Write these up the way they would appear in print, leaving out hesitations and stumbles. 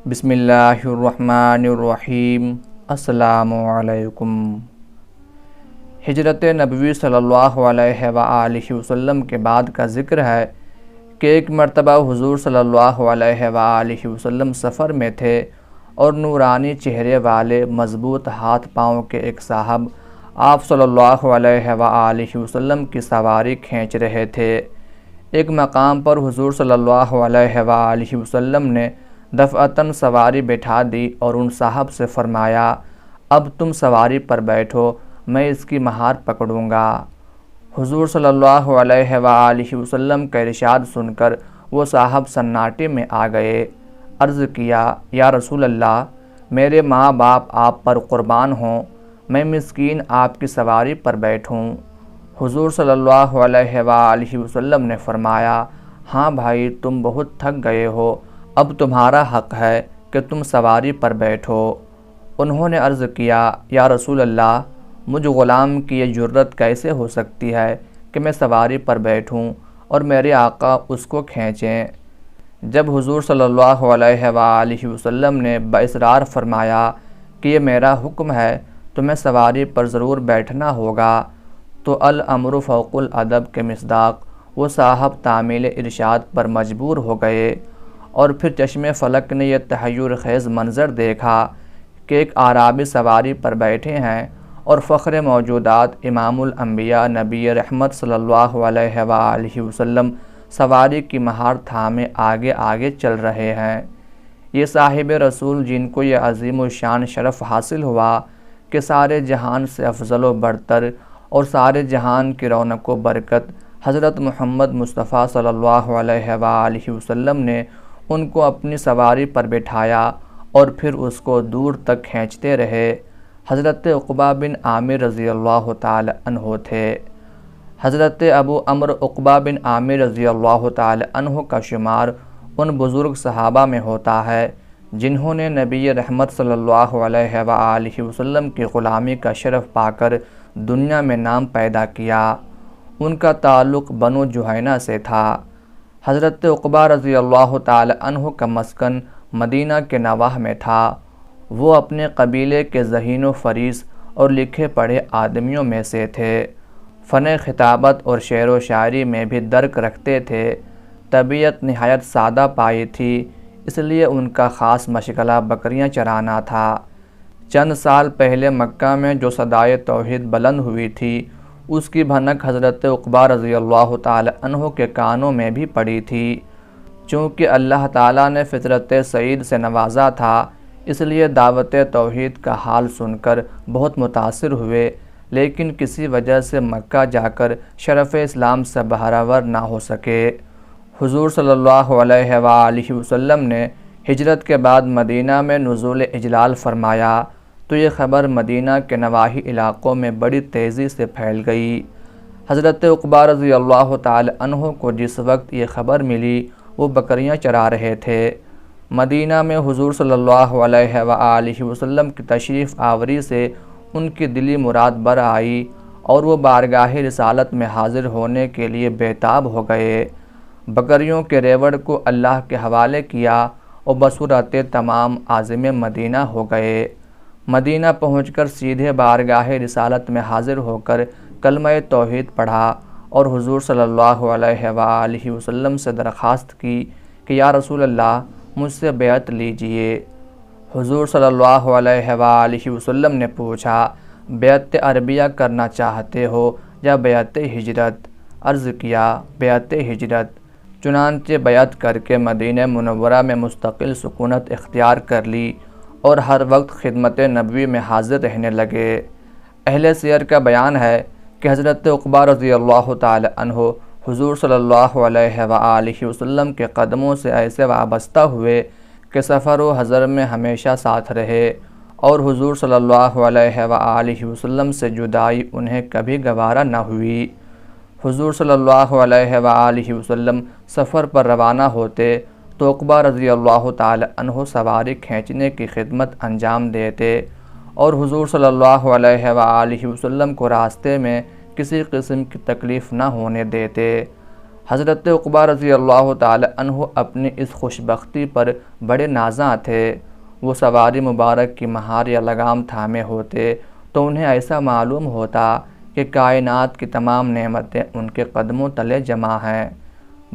بسم اللہ الرحمن الرحیم۔ السلام علیکم۔ ہجرت نبوی صلی اللہ علیہ وآلہ وسلم کے بعد کا ذکر ہے کہ ایک مرتبہ حضور صلی اللہ علیہ وآلہ وسلم سفر میں تھے اور نورانی چہرے والے مضبوط ہاتھ پاؤں کے ایک صاحب آپ صلی اللہ علیہ وآلہ وسلم کی سواری کھینچ رہے تھے۔ ایک مقام پر حضور صلی اللہ علیہ وآلہ وسلم نے دفعتاً سواری بٹھا دی اور ان صاحب سے فرمایا، اب تم سواری پر بیٹھو، میں اس کی مہار پکڑوں گا۔ حضور صلی اللہ علیہ وآلہ وسلم کا ارشاد سن کر وہ صاحب سناٹے میں آ گئے۔ عرض کیا، یا رسول اللہ، میرے ماں باپ آپ پر قربان ہوں، میں مسکین آپ کی سواری پر بیٹھوں۔ حضور صلی اللہ علیہ وآلہ وسلم نے فرمایا، ہاں بھائی، تم بہت تھک گئے ہو، اب تمہارا حق ہے کہ تم سواری پر بیٹھو۔ انہوں نے عرض کیا، یا رسول اللہ، مجھ غلام کی یہ جرت کیسے ہو سکتی ہے کہ میں سواری پر بیٹھوں اور میرے آقا اس کو کھینچیں؟ جب حضور صلی اللہ علیہ وآلہ وسلم نے باصرار فرمایا کہ یہ میرا حکم ہے تو میں سواری پر ضرور بیٹھنا ہوگا، تو الامر فوق الادب کے مصداق وہ صاحب تعمیل ارشاد پر مجبور ہو گئے۔ اور پھر چشم فلک نے یہ تحیر خیز منظر دیکھا کہ ایک اعرابی سواری پر بیٹھے ہیں اور فخر موجودات امام الانبیاء نبی رحمت صلی اللہ علیہ وآلہ وسلم سواری کی مہار تھامے آگے آگے چل رہے ہیں۔ یہ صاحب رسول جن کو یہ عظیم الشان شرف حاصل ہوا کہ سارے جہان سے افضل و برتر اور سارے جہان کی رونق و برکت حضرت محمد مصطفیٰ صلی اللہ علیہ وآلہ وسلم نے ان کو اپنی سواری پر بٹھایا اور پھر اس کو دور تک کھینچتے رہے، حضرت عقبہ بن عامر رضی اللہ تعالی عنہ تھے۔ حضرت ابو عمرو عقبہ بن عامر رضی اللہ تعالی عنہ کا شمار ان بزرگ صحابہ میں ہوتا ہے جنہوں نے نبی رحمت صلی اللہ علیہ وآلہ وسلم کی غلامی کا شرف پا کر دنیا میں نام پیدا کیا۔ ان کا تعلق بنو جہینہ سے تھا۔ حضرت عقبہ رضی اللہ تعالی عنہ کا مسکن مدینہ کے نواح میں تھا۔ وہ اپنے قبیلے کے ذہین و فریس اور لکھے پڑھے آدمیوں میں سے تھے۔ فن خطابت اور شعر و شاعری میں بھی درک رکھتے تھے۔ طبیعت نہایت سادہ پائی تھی، اس لیے ان کا خاص مشغلہ بکریاں چرانا تھا۔ چند سال پہلے مکہ میں جو صدائے توحید بلند ہوئی تھی، اس کی بھنک حضرت عقبہ رضی اللہ تعالی عنہ کے کانوں میں بھی پڑی تھی۔ چونکہ اللہ تعالیٰ نے فطرت سعید سے نوازا تھا، اس لیے دعوت توحید کا حال سن کر بہت متاثر ہوئے، لیکن کسی وجہ سے مکہ جا کر شرف اسلام سے بہرہور نہ ہو سکے۔ حضور صلی اللہ علیہ وآلہ وسلم نے ہجرت کے بعد مدینہ میں نزول اجلال فرمایا تو یہ خبر مدینہ کے نواحی علاقوں میں بڑی تیزی سے پھیل گئی۔ حضرت عقبہ رضی اللہ تعالی عنہ کو جس وقت یہ خبر ملی وہ بکریاں چرا رہے تھے۔ مدینہ میں حضور صلی اللہ علیہ وآلہ وسلم کی تشریف آوری سے ان کی دلی مراد بر آئی اور وہ بارگاہ رسالت میں حاضر ہونے کے لیے بےتاب ہو گئے۔ بکریوں کے ریوڑ کو اللہ کے حوالے کیا اور بصورت تمام عازم مدینہ ہو گئے۔ مدینہ پہنچ کر سیدھے بارگاہ رسالت میں حاضر ہو کر کلمہ توحید پڑھا اور حضور صلی اللہ علیہ وآلہ وسلم سے درخواست کی کہ یا رسول اللہ، مجھ سے بیعت لیجئے۔ حضور صلی اللہ علیہ وآلہ وسلم نے پوچھا، بیعت عربیہ کرنا چاہتے ہو یا بیعت ہجرت؟ عرض کیا، بیعت ہجرت۔ چنانچہ بیعت کر کے مدینہ منورہ میں مستقل سکونت اختیار کر لی اور ہر وقت خدمت نبوی میں حاضر رہنے لگے۔ اہل سیر کا بیان ہے کہ حضرت عقبہ رضی اللہ تعالی عنہ حضور صلی اللہ علیہ وآلہ وسلم کے قدموں سے ایسے وابستہ ہوئے کہ سفر و حضر میں ہمیشہ ساتھ رہے اور حضور صلی اللہ علیہ وآلہ وسلم سے جدائی انہیں کبھی گوارا نہ ہوئی۔ حضور صلی اللہ علیہ وآلہ وسلم سفر پر روانہ ہوتے تو عقبہ رضی اللہ تعالی عنہ سواری کھینچنے کی خدمت انجام دیتے اور حضور صلی اللہ علیہ وآلہ وسلم کو راستے میں کسی قسم کی تکلیف نہ ہونے دیتے۔ حضرت عقبہ رضی اللہ تعالی عنہ اپنی اس خوش بختی پر بڑے نازاں تھے۔ وہ سواری مبارک کی مہار یا لگام تھامے ہوتے تو انہیں ایسا معلوم ہوتا کہ کائنات کی تمام نعمتیں ان کے قدموں تلے جمع ہیں۔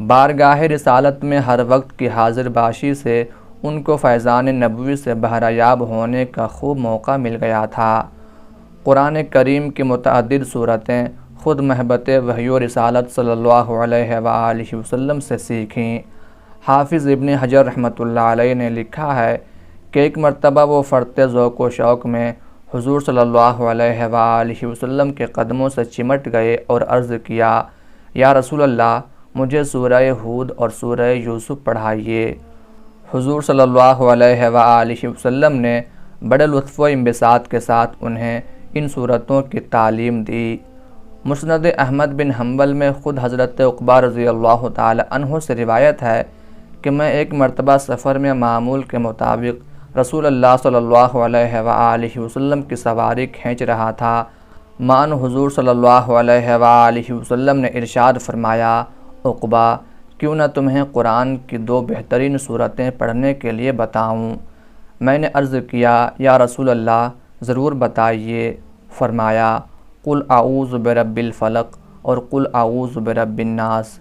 بارگاہ رسالت میں ہر وقت کی حاضر باشی سے ان کو فیضان نبوی سے بہرہ ہونے کا خوب موقع مل گیا تھا۔ قرآن کریم کی متعدد صورتیں خود محبت وحی و رسالت صلی اللہ علیہ وآلہ وسلم سے سیکھیں۔ حافظ ابن حجر رحمۃ اللہ علیہ نے لکھا ہے کہ ایک مرتبہ وہ فرط ذوق و شوق میں حضور صلی اللہ علیہ وآلہ وسلم کے قدموں سے چمٹ گئے اور عرض کیا، یا رسول اللہ، مجھے سورہ ہود اور سورہ یوسف پڑھائیے۔ حضور صلی اللہ علیہ وآلہ وسلم نے بڑے لطف و انبساط کے ساتھ انہیں ان صورتوں کی تعلیم دی۔ مسند احمد بن حنبل میں خود حضرت عقبہ رضی اللہ تعالی عنہ سے روایت ہے کہ میں ایک مرتبہ سفر میں معمول کے مطابق رسول اللہ صلی اللہ علیہ وآلہ وسلم کی سواری کھینچ رہا تھا۔ مان حضور صلی اللہ علیہ وآلہ وسلم نے ارشاد فرمایا، عقبہ، کیوں نہ تمہیں قرآن کی 2 بہترین صورتیں پڑھنے کے لیے بتاؤں؟ میں نے عرض کیا، یا رسول اللہ، ضرور بتائیے۔ فرمایا، قل اعوذ برب الفلق اور قل اعوذ برب الناس۔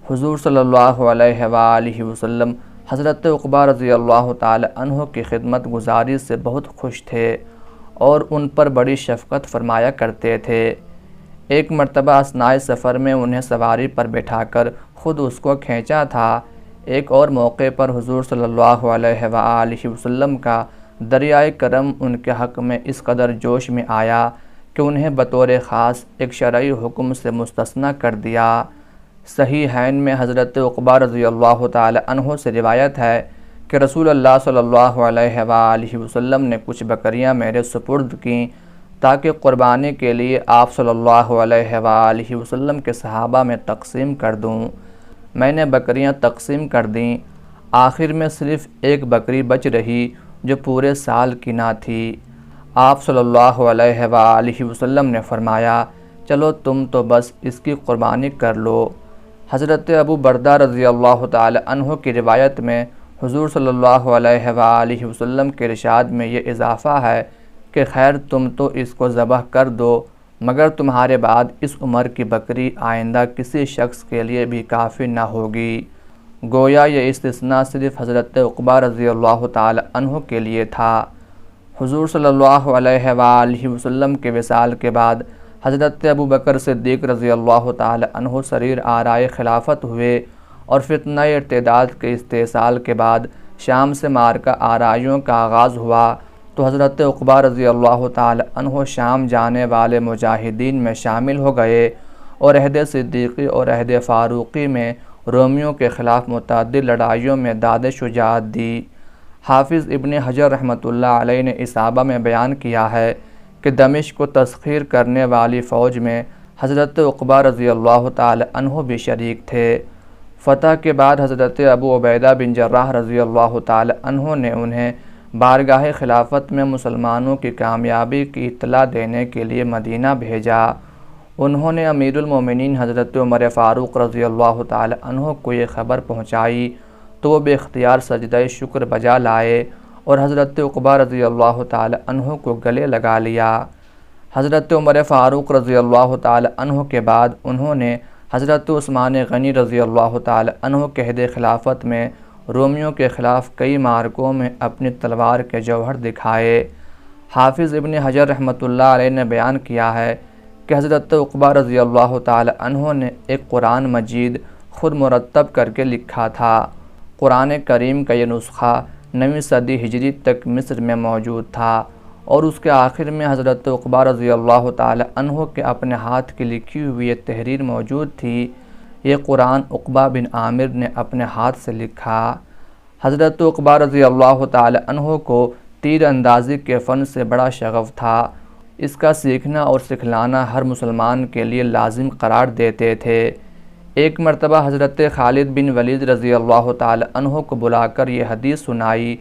حضور صلی اللہ علیہ وآلہ وسلم حضرت عقبہ رضی اللہ تعالی عنہ کی خدمت گزاری سے بہت خوش تھے اور ان پر بڑی شفقت فرمایا کرتے تھے۔ ایک مرتبہ اثناء سفر میں انہیں سواری پر بٹھا کر خود اس کو کھینچا تھا۔ ایک اور موقع پر حضور صلی اللہ علیہ وآلہ وسلم کا دریائے کرم ان کے حق میں اس قدر جوش میں آیا کہ انہیں بطور خاص ایک شرعی حکم سے مستثنیٰ کر دیا۔ صحیحین میں حضرت عقبہ رضی اللہ تعالی عنہ سے روایت ہے کہ رسول اللہ صلی اللہ علیہ وآلہ وسلم نے کچھ بکریاں میرے سپرد کیں تاکہ قربانی کے لیے آپ صلی اللہ علیہ وآلہ وسلم کے صحابہ میں تقسیم کر دوں۔ میں نے بکریاں تقسیم کر دیں، آخر میں صرف ایک بکری بچ رہی جو پورے سال کی نہ تھی۔ آپ صلی اللہ علیہ وآلہ وسلم نے فرمایا، چلو تم تو بس اس کی قربانی کر لو۔ حضرت ابو بردہ رضی اللہ تعالی عنہ کی روایت میں حضور صلی اللہ علیہ وآلہ وسلم کے ارشاد میں یہ اضافہ ہے کہ خیر تم تو اس کو ذبح کر دو، مگر تمہارے بعد اس عمر کی بکری آئندہ کسی شخص کے لیے بھی کافی نہ ہوگی۔ گویا یہ استثناء صرف حضرت عقبہ رضی اللہ تعالی عنہ کے لیے تھا۔ حضور صلی اللہ علیہ وآلہ وسلم کے وصال کے بعد حضرت ابو بکر صدیق رضی اللہ تعالی عنہ سریر آرائے خلافت ہوئے اور فتنہ ارتداد کے استحصال کے بعد شام سے مارکہ آرائیوں کا آغاز ہوا تو حضرت عقبہ رضی اللہ تعالی عنہ شام جانے والے مجاہدین میں شامل ہو گئے اور عہد صدیقی اور عہد فاروقی میں رومیوں کے خلاف متعدد لڑائیوں میں داد شجاعت دی۔ حافظ ابن حجر رحمۃ اللہ علیہ نے اصابہ میں بیان کیا ہے کہ دمشق کو تسخیر کرنے والی فوج میں حضرت عقبہ رضی اللہ تعالی عنہ بھی شریک تھے۔ فتح کے بعد حضرت ابو عبیدہ بن جراح رضی اللہ تعالی عنہ نے انہیں بارگاہ خلافت میں مسلمانوں کی کامیابی کی اطلاع دینے کے لیے مدینہ بھیجا۔ انہوں نے امیر المومنین حضرت عمر فاروق رضی اللہ تعالی عنہ کو یہ خبر پہنچائی تو وہ بے اختیار سجدہ شکر بجا لائے اور حضرت عقبہ رضی اللہ تعالی عنہ کو گلے لگا لیا۔ حضرت عمر فاروق رضی اللہ تعالی عنہ کے بعد انہوں نے حضرت عثمان غنی رضی اللہ تعالی عنہ کے عہد خلافت میں رومیوں کے خلاف کئی معرکوں میں اپنی تلوار کے جوہر دکھائے۔ حافظ ابن حجر رحمۃ اللہ علیہ نے بیان کیا ہے کہ حضرت عقبہ رضی اللہ تعالی عنہ نے ایک قرآن مجید خود مرتب کر کے لکھا تھا۔ قرآن کریم کا یہ نسخہ 9ویں صدی ہجری تک مصر میں موجود تھا اور اس کے آخر میں حضرت عقبہ رضی اللہ تعالی عنہ کے اپنے ہاتھ کی لکھی ہوئی یہ تحریر موجود تھی۔ یہ قرآن عقبہ بن عامر نے اپنے ہاتھ سے لکھا۔ حضرت عقبہ رضی اللہ تعالی عنہ کو تیر اندازی کے فن سے بڑا شغف تھا۔ اس کا سیکھنا اور سکھلانا ہر مسلمان کے لیے لازم قرار دیتے تھے۔ ایک مرتبہ حضرت خالد بن ولید رضی اللہ تعالی عنہ کو بلا کر یہ حدیث سنائی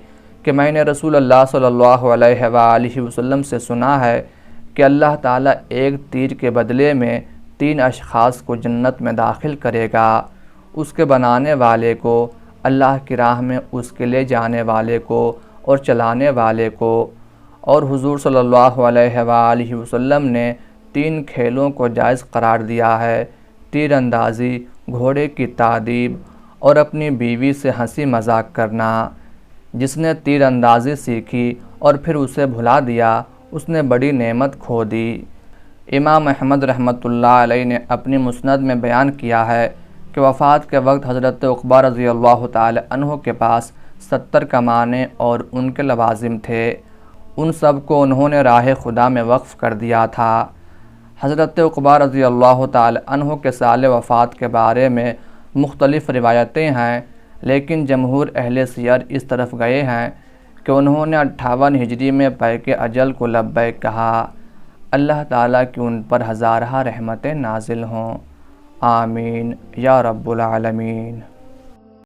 کہ میں نے رسول اللہ صلی اللہ علیہ وآلہ وسلم سے سنا ہے کہ اللہ تعالیٰ ایک تیر کے بدلے میں 3 اشخاص کو جنت میں داخل کرے گا۔ اس کے بنانے والے کو، اللہ کی راہ میں اس کے لے جانے والے کو اور چلانے والے کو۔ اور حضور صلی اللہ علیہ وآلہ وسلم نے 3 کھیلوں کو جائز قرار دیا ہے: تیر اندازی، گھوڑے کی تعدیب اور اپنی بیوی سے ہنسی مذاق کرنا۔ جس نے تیر اندازی سیکھی اور پھر اسے بھلا دیا، اس نے بڑی نعمت کھو دی۔ امام احمد رحمۃ اللہ علیہ نے اپنی مسند میں بیان کیا ہے کہ وفات کے وقت حضرت عقبہ رضی اللہ تعالی عنہ کے پاس 70 کمانیں اور ان کے لوازم تھے، ان سب کو انہوں نے راہ خدا میں وقف کر دیا تھا۔ حضرت عقبہ رضی اللہ تعالی عنہ کے سال وفات کے بارے میں مختلف روایتیں ہیں، لیکن جمہور اہل سیر اس طرف گئے ہیں کہ انہوں نے 58 ہجری میں پیک اجل کو لبیک کہا۔ اللہ تعالیٰ کی ان پر ہزارہ رحمتیں نازل ہوں، آمین یا رب العالمین۔